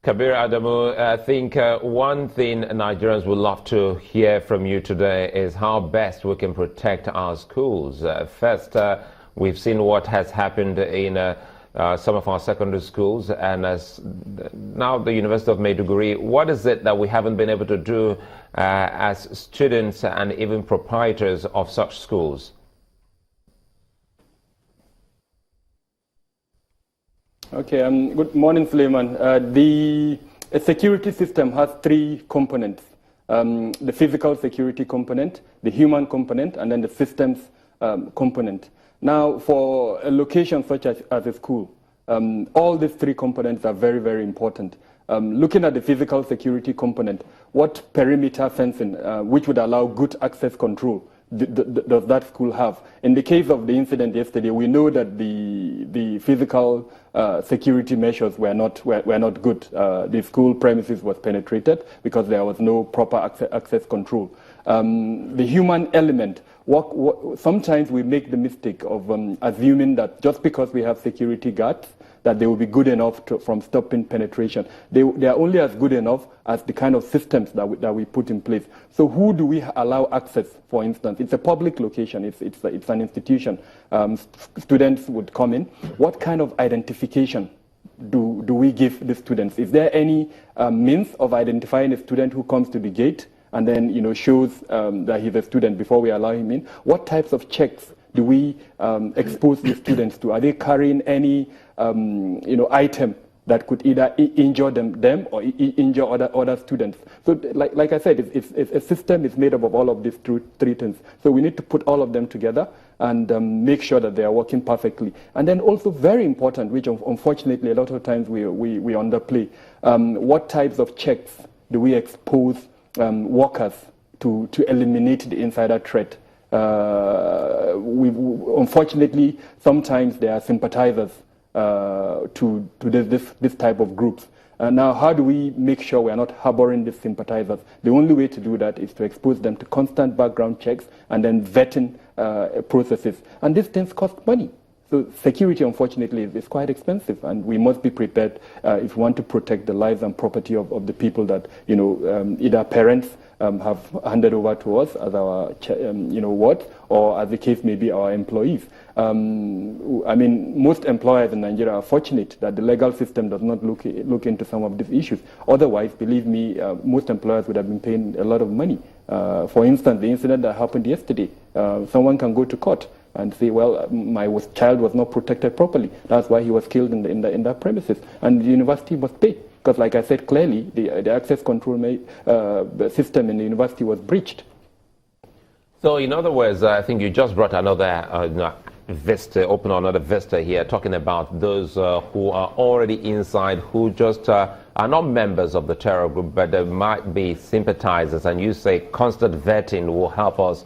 Kabir Adamu, I think one thing Nigerians would love to hear from you today is how best we can protect our schools. First, we've seen what has happened in some of our secondary schools, and as now the University of Maiduguri. What is it that we haven't been able to do as students and even proprietors of such schools? Okay, good morning, Suleiman. The security system has three components. The physical security component, the human component, and then the systems component. Now, for a location such as a school, all these three components are very, very important. Looking at the physical security component, what perimeter fencing, which would allow good access control, does that school have? In the case of the incident yesterday, we know that the physical security measures were not good. The school premises was penetrated because there was no proper access control. The human element, sometimes we make the mistake of assuming that just because we have security guards, that they will be good enough from stopping penetration. They are only as good enough as the kind of systems that we put in place. So who do we allow access, for instance? It's a public location. It's an institution. Students would come in. What kind of identification do we give the students? Is there any means of identifying a student who comes to the gate and then shows that he's a student before we allow him in? What types of checks do we expose the students to? Are they carrying any item that could either injure them or injure other students? So, like I said, it's a system is made up of all of these three things. So we need to put all of them together and make sure that they are working perfectly. And then also very important, which unfortunately a lot of times we underplay, what types of checks do we expose workers to eliminate the insider threat? Unfortunately, sometimes there are sympathizers to this type of groups. Now, how do we make sure we are not harboring these sympathizers? The only way to do that is to expose them to constant background checks and then vetting processes. And these things cost money. So security, unfortunately, is quite expensive, and we must be prepared if we want to protect the lives and property of the people that either parents have handed over to us as our wards, or as the case may be, our employees. I mean, most employers in Nigeria are fortunate that the legal system does not look into some of these issues. Otherwise, believe me, most employers would have been paying a lot of money. For instance, the incident that happened yesterday, someone can go to court and say, well, my child was not protected properly. That's why he was killed in that premises. And the university must pay. Because like I said clearly, the access control system in the university was breached. So in other words, I think you just brought another vista, open another vista here, talking about those who are already inside, who just are not members of the terror group, but they might be sympathizers. And you say constant vetting will help us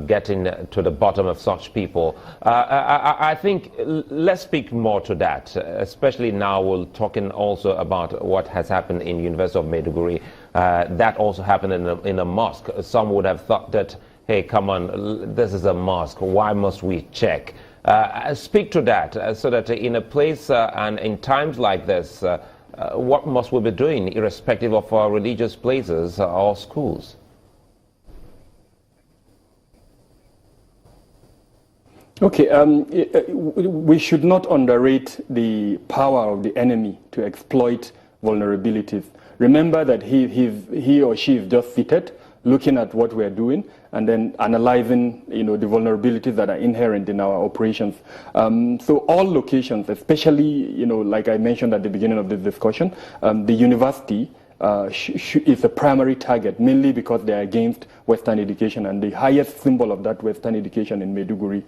getting to the bottom of such people. I think let's speak more to that, especially now we're talking also about what has happened in University of Maiduguri. That also happened in a mosque. Some would have thought that, hey, come on, this is a mosque. Why must we check? Speak to that so that in a place and in times like this, what must we be doing irrespective of our religious places or schools? Okay, we should not underrate the power of the enemy to exploit vulnerabilities. Remember that he or she is just seated, looking at what we're doing, and then analyzing, the vulnerabilities that are inherent in our operations. So all locations, especially, like I mentioned at the beginning of this discussion, the university is the primary target, mainly because they are against Western education, and the highest symbol of that Western education in Maiduguri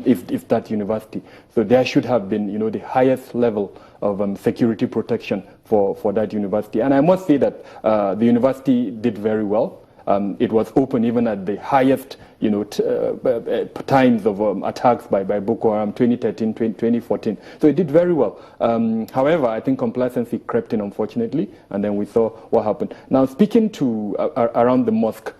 is that university. So there should have been, the highest level of security protection for that university. And I must say that the university did very well. It was open even at the highest, times of attacks by Boko Haram, 2013, 2014. So it did very well. However, I think complacency crept in, unfortunately, and then we saw what happened. Now, speaking to around the mosque,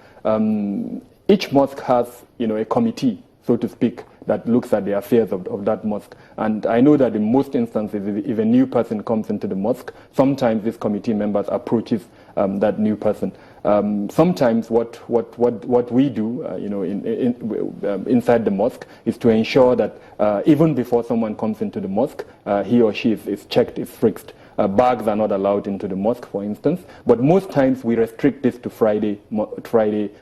each mosque has, a committee, so to speak, that looks at the affairs of that mosque. And I know that in most instances, if a new person comes into the mosque, sometimes this committee members approaches that new person. Sometimes what we do, inside the mosque is to ensure that even before someone comes into the mosque, he or she is checked, is frisked. Bags are not allowed into the mosque, for instance, but most times we restrict this to Friday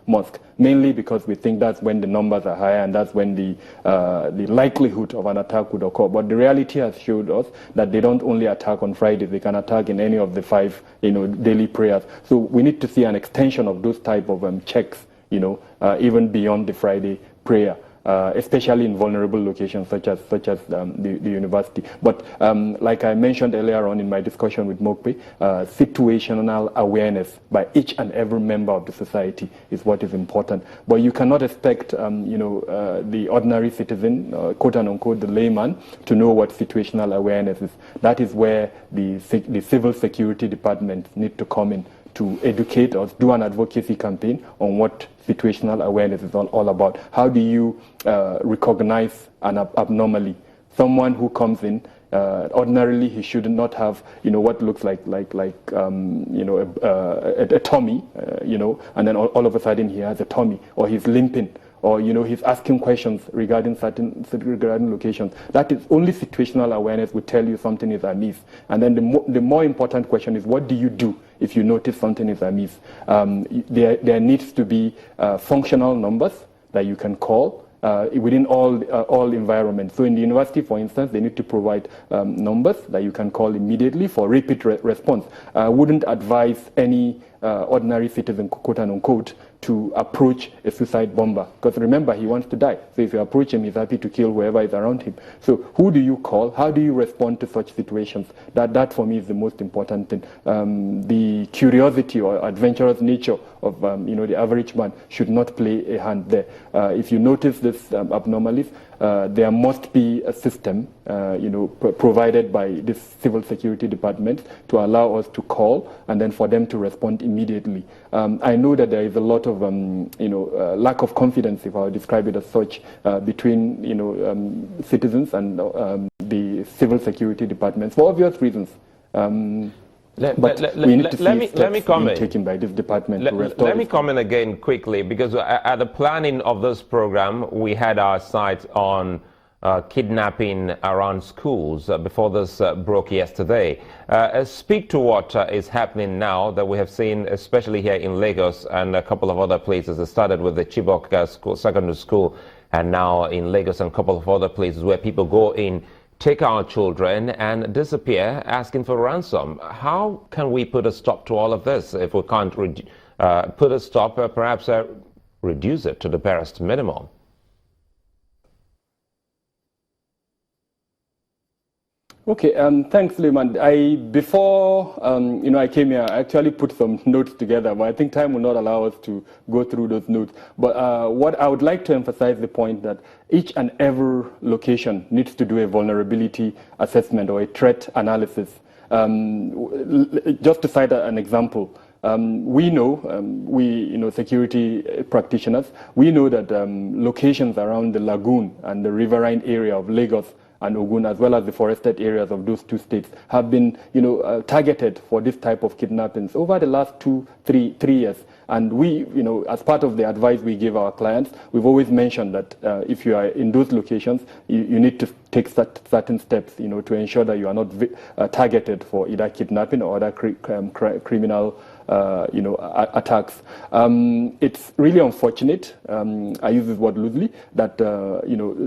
mosque, mainly because we think that's when the numbers are higher and that's when the likelihood of an attack would occur. But the reality has showed us that they don't only attack on Fridays; they can attack in any of the 5, daily prayers. So we need to see an extension of those type of checks, even beyond the Friday prayer. Especially in vulnerable locations such as the university. But like I mentioned earlier on in my discussion with Mokpe, situational awareness by each and every member of the society is what is important. But you cannot expect the ordinary citizen, quote unquote, the layman, to know what situational awareness is. That is where the civil security department need to come in to educate us, do an advocacy campaign on what situational awareness is all about. How do you recognize an abnormally? Someone who comes in, ordinarily he should not have, what looks like a tummy, and then all of a sudden he has a tummy, or he's limping, or he's asking questions regarding locations. That is only situational awareness will tell you something is amiss. And then the more important question is, what do you do if you notice something is amiss? There needs to be functional numbers that you can call within all environments. So in the university, for instance, they need to provide numbers that you can call immediately for rapid response. I wouldn't advise any ordinary citizen, quote unquote, to approach a suicide bomber, because remember, he wants to die. So if you approach him, he's happy to kill whoever is around him. So who do you call? How do you respond to such situations? That for me is the most important thing. The curiosity or adventurous nature of the average man should not play a hand there. If you notice this abnormalities, there must be a system provided by this civil security department to allow us to call and then for them to respond immediately. I know that there is a lot of lack of confidence, if I describe it as such, between citizens and the civil security departments for obvious reasons. We need to see steps being taken by this department to restore. Let me comment again quickly, because at the planning of this program, we had our sights on kidnapping around schools before this broke yesterday. Speak to what is happening now that we have seen, especially here in Lagos and a couple of other places. It started with the Chibok secondary school, and now in Lagos and a couple of other places where people go in, take our children and disappear, asking for ransom. How can we put a stop to all of this? If we can't put a stop, perhaps reduce it to the barest minimum. Okay, thanks, Lehman. Before I came here, I actually put some notes together, but I think time will not allow us to go through those notes. But what I would like to emphasize the point that each and every location needs to do a vulnerability assessment or a threat analysis. Just to cite an example, we know, security practitioners, we know that locations around the lagoon and the riverine area of Lagos and Ogun, as well as the forested areas of those two states, have been, targeted for this type of kidnappings over the last 3 years. And we, as part of the advice we give our clients, we've always mentioned that if you are in those locations, you need to take certain steps, to ensure that you are not targeted for either kidnapping or other criminal attacks. It's really unfortunate, I use this word loosely, that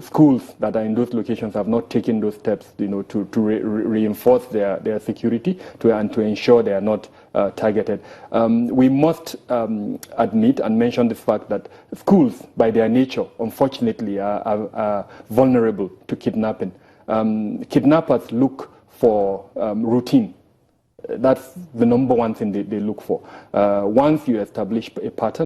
schools that are in those locations have not taken those steps to reinforce their security and to ensure they are not targeted. We must admit and mention the fact that schools, by their nature, unfortunately, are vulnerable to kidnapping. Kidnappers look for routine. That's the number one thing they look for. Once you establish a pattern,